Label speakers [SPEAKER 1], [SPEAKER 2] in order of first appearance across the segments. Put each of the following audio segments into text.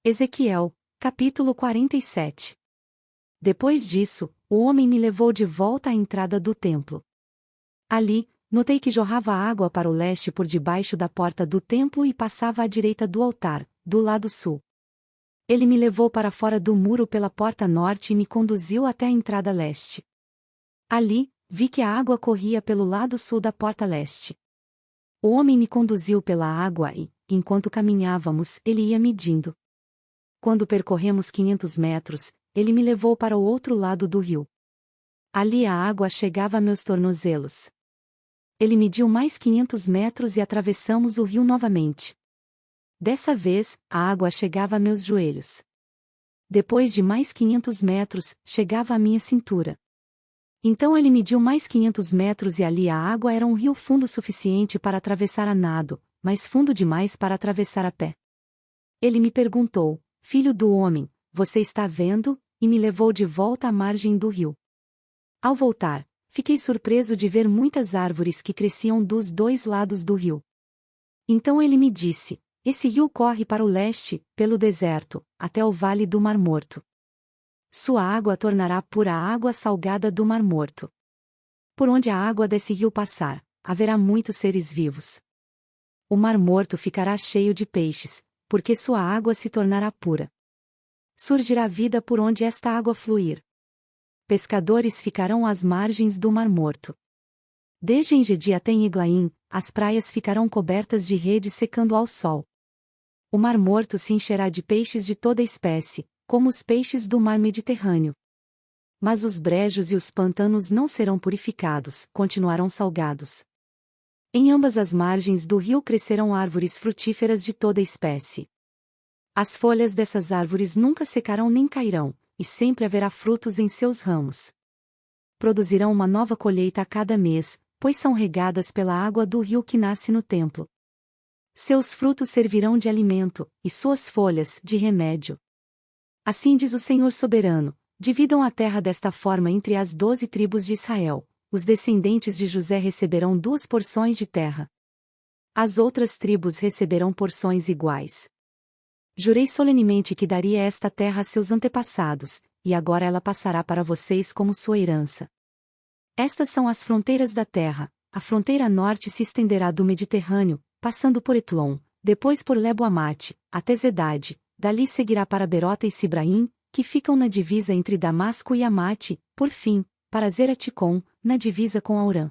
[SPEAKER 1] Ezequiel, capítulo 47. Depois disso, o homem me levou de volta à entrada do templo. Ali, notei que jorrava água para o leste por debaixo da porta do templo e passava à direita do altar, do lado sul. Ele me levou para fora do muro pela porta norte e me conduziu até a entrada leste. Ali, vi que a água corria pelo lado sul da porta leste. O homem me conduziu pela água e, enquanto caminhávamos, ele ia medindo. Quando percorremos 500 metros, ele me levou para o outro lado do rio. Ali a água chegava a meus tornozelos. Ele mediu mais 500 metros e atravessamos o rio novamente. Dessa vez, a água chegava a meus joelhos. Depois de mais 500 metros, chegava à minha cintura. Então ele mediu mais 500 metros e ali a água era um rio fundo suficiente para atravessar a nado, mas fundo demais para atravessar a pé. Ele me perguntou: Filho do homem, você está vendo? E me levou de volta à margem do rio. Ao voltar, fiquei surpreso de ver muitas árvores que cresciam dos dois lados do rio. Então ele me disse: esse rio corre para o leste, pelo deserto, até o vale do Mar Morto. Sua água tornará pura a água salgada do Mar Morto. Por onde a água desse rio passar, haverá muitos seres vivos. O Mar Morto ficará cheio de peixes, porque sua água se tornará pura. Surgirá vida por onde esta água fluir. Pescadores ficarão às margens do Mar Morto. Desde Engedi até em Eglaim, as praias ficarão cobertas de rede secando ao sol. O Mar Morto se encherá de peixes de toda espécie, como os peixes do mar Mediterrâneo. Mas os brejos e os pantanos não serão purificados, continuarão salgados. Em ambas as margens do rio crescerão árvores frutíferas de toda espécie. As folhas dessas árvores nunca secarão nem cairão, e sempre haverá frutos em seus ramos. Produzirão uma nova colheita a cada mês, pois são regadas pela água do rio que nasce no templo. Seus frutos servirão de alimento, e suas folhas, de remédio. Assim diz o Senhor soberano: dividam a terra desta forma entre as 12 tribos de Israel. Os descendentes de José receberão 2 porções de terra. As outras tribos receberão porções iguais. Jurei solenemente que daria esta terra a seus antepassados, e agora ela passará para vocês como sua herança. Estas são as fronteiras da terra. A fronteira norte se estenderá do Mediterrâneo, passando por Etlon, depois por Lebo-Amate, até Zedade, dali seguirá para Berota e Sibraim, que ficam na divisa entre Damasco e Amate, por fim, para Zeraticom, na divisa com Aurã.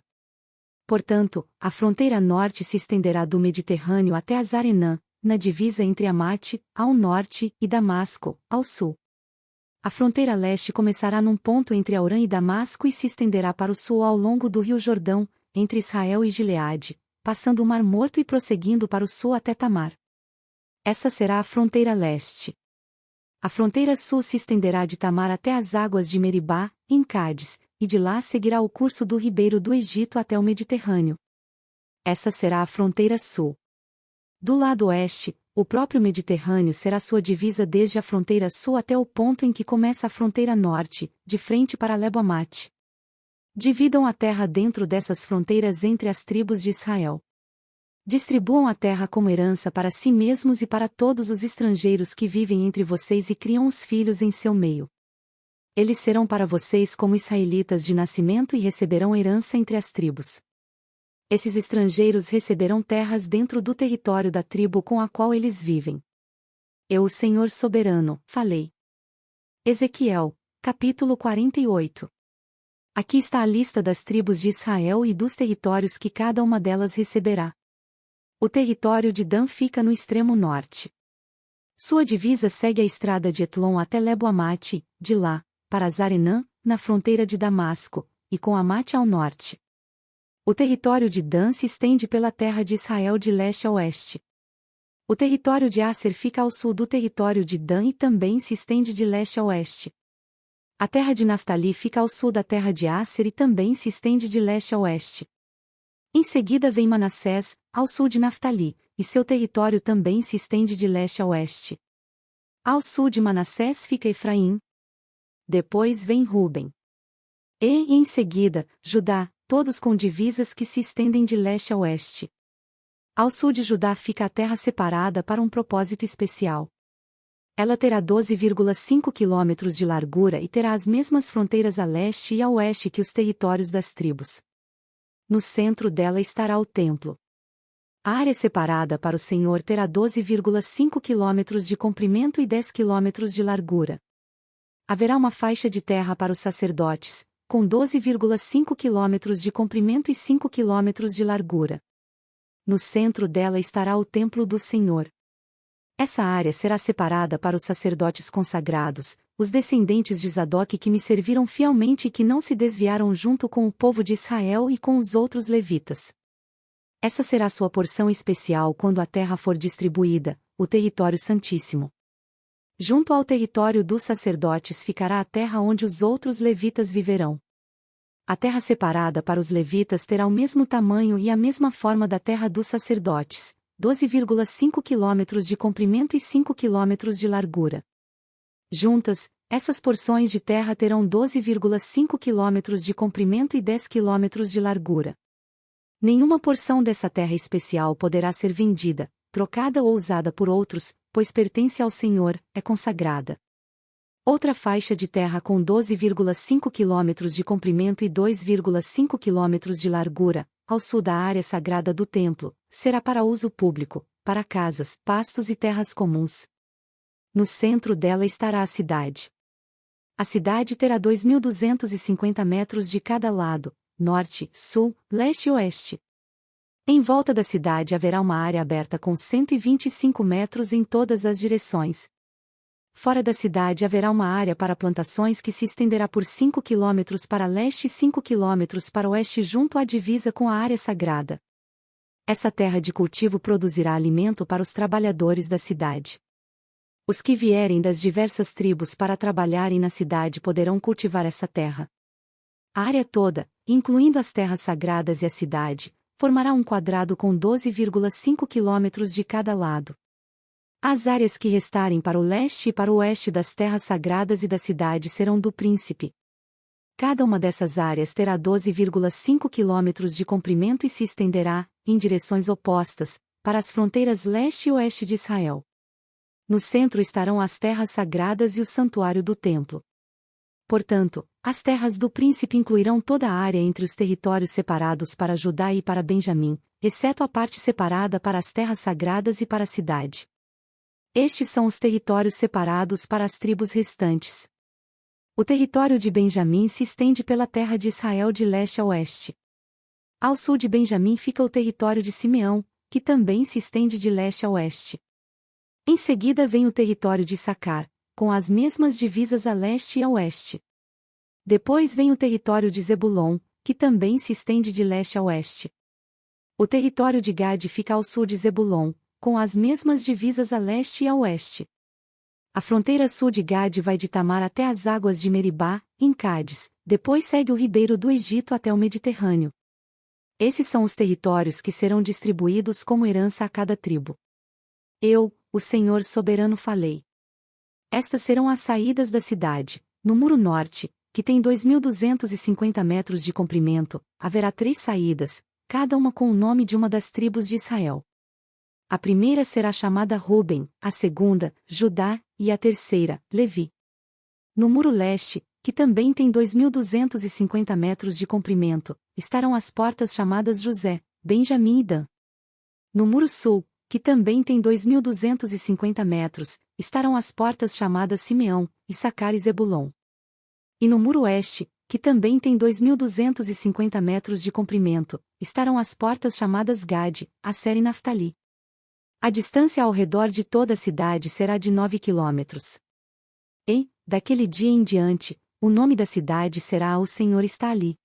[SPEAKER 1] Portanto, a fronteira norte se estenderá do Mediterrâneo até Azarenã, na divisa entre Amate, ao norte, e Damasco, ao sul. A fronteira leste começará num ponto entre Aurã e Damasco e se estenderá para o sul ao longo do rio Jordão, entre Israel e Gileade, passando o Mar Morto e prosseguindo para o sul até Tamar. Essa será a fronteira leste. A fronteira sul se estenderá de Tamar até as águas de Meribá, em Cádiz, e de lá seguirá o curso do ribeiro do Egito até o Mediterrâneo. Essa será a fronteira sul. Do lado oeste, o próprio Mediterrâneo será sua divisa desde a fronteira sul até o ponto em que começa a fronteira norte, de frente para Lebo-Amate. Dividam a terra dentro dessas fronteiras entre as tribos de Israel. Distribuam a terra como herança para si mesmos e para todos os estrangeiros que vivem entre vocês e criam os filhos em seu meio. Eles serão para vocês como israelitas de nascimento e receberão herança entre as tribos. Esses estrangeiros receberão terras dentro do território da tribo com a qual eles vivem. Eu, o Senhor soberano, falei. Ezequiel, capítulo 48. Aqui está a lista das tribos de Israel e dos territórios que cada uma delas receberá. O território de Dan fica no extremo norte. Sua divisa segue a estrada de Etlon até Lebo-Amate, de lá, para Zarenã, na fronteira de Damasco, e com Amate ao norte. O território de Dan se estende pela terra de Israel de leste a oeste. O território de Aser fica ao sul do território de Dan e também se estende de leste a oeste. A terra de Naftali fica ao sul da terra de Aser e também se estende de leste a oeste. Em seguida vem Manassés, ao sul de Naftali, e seu território também se estende de leste a oeste. Ao sul de Manassés fica Efraim. Depois vem Ruben. E, em seguida, Judá, todos com divisas que se estendem de leste a oeste. Ao sul de Judá fica a terra separada para um propósito especial. Ela terá 12,5 quilômetros de largura e terá as mesmas fronteiras a leste e a oeste que os territórios das tribos. No centro dela estará o templo. A área separada para o Senhor terá 12,5 quilômetros de comprimento e 10 quilômetros de largura. Haverá uma faixa de terra para os sacerdotes, com 12,5 quilômetros de comprimento e 5 quilômetros de largura. No centro dela estará o templo do Senhor. Essa área será separada para os sacerdotes consagrados, os descendentes de Zadok que me serviram fielmente e que não se desviaram junto com o povo de Israel e com os outros levitas. Essa será sua porção especial quando a terra for distribuída, o território santíssimo. Junto ao território dos sacerdotes ficará a terra onde os outros levitas viverão. A terra separada para os levitas terá o mesmo tamanho e a mesma forma da terra dos sacerdotes, 12,5 quilômetros de comprimento e 5 quilômetros de largura. Juntas, essas porções de terra terão 12,5 quilômetros de comprimento e 10 quilômetros de largura. Nenhuma porção dessa terra especial poderá ser vendida, trocada ou usada por outros, pois pertence ao Senhor, é consagrada. Outra faixa de terra com 12,5 quilômetros de comprimento e 2,5 quilômetros de largura, ao sul da área sagrada do templo, será para uso público, para casas, pastos e terras comuns. No centro dela estará a cidade. A cidade terá 2.250 metros de cada lado, norte, sul, leste e oeste. Em volta da cidade haverá uma área aberta com 125 metros em todas as direções. Fora da cidade haverá uma área para plantações que se estenderá por 5 quilômetros para leste e 5 quilômetros para oeste junto à divisa com a área sagrada. Essa terra de cultivo produzirá alimento para os trabalhadores da cidade. Os que vierem das diversas tribos para trabalharem na cidade poderão cultivar essa terra. A área toda, incluindo as terras sagradas e a cidade, formará um quadrado com 12,5 quilômetros de cada lado. As áreas que restarem para o leste e para o oeste das terras sagradas e da cidade serão do príncipe. Cada uma dessas áreas terá 12,5 quilômetros de comprimento e se estenderá, em direções opostas, para as fronteiras leste e oeste de Israel. No centro estarão as terras sagradas e o santuário do templo. Portanto, as terras do príncipe incluirão toda a área entre os territórios separados para Judá e para Benjamim, exceto a parte separada para as terras sagradas e para a cidade. Estes são os territórios separados para as tribos restantes. O território de Benjamim se estende pela terra de Israel de leste a oeste. Ao sul de Benjamim fica o território de Simeão, que também se estende de leste a oeste. Em seguida vem o território de Issacar, com as mesmas divisas a leste e a oeste. Depois vem o território de Zebulon, que também se estende de leste a oeste. O território de Gade fica ao sul de Zebulon, com as mesmas divisas a leste e a oeste. A fronteira sul de Gade vai de Tamar até as águas de Meribá, em Cádiz, depois segue o ribeiro do Egito até o Mediterrâneo. Esses são os territórios que serão distribuídos como herança a cada tribo. Eu, o Senhor soberano falei. Estas serão as saídas da cidade. No muro norte, que tem 2.250 metros de comprimento, haverá 3 saídas, cada uma com o nome de uma das tribos de Israel. A primeira será chamada Ruben, a segunda, Judá, e a terceira, Levi. No muro leste, que também tem 2.250 metros de comprimento, estarão as portas chamadas José, Benjamim e Dan. No muro sul, que também tem 2.250 metros, estarão as portas chamadas Simeão, Issacar e Zebulon. E no muro oeste, que também tem 2.250 metros de comprimento, estarão as portas chamadas Gade, Asser e Naftali. A distância ao redor de toda a cidade será de 9 quilômetros. E, daquele dia em diante, o nome da cidade será O Senhor está ali.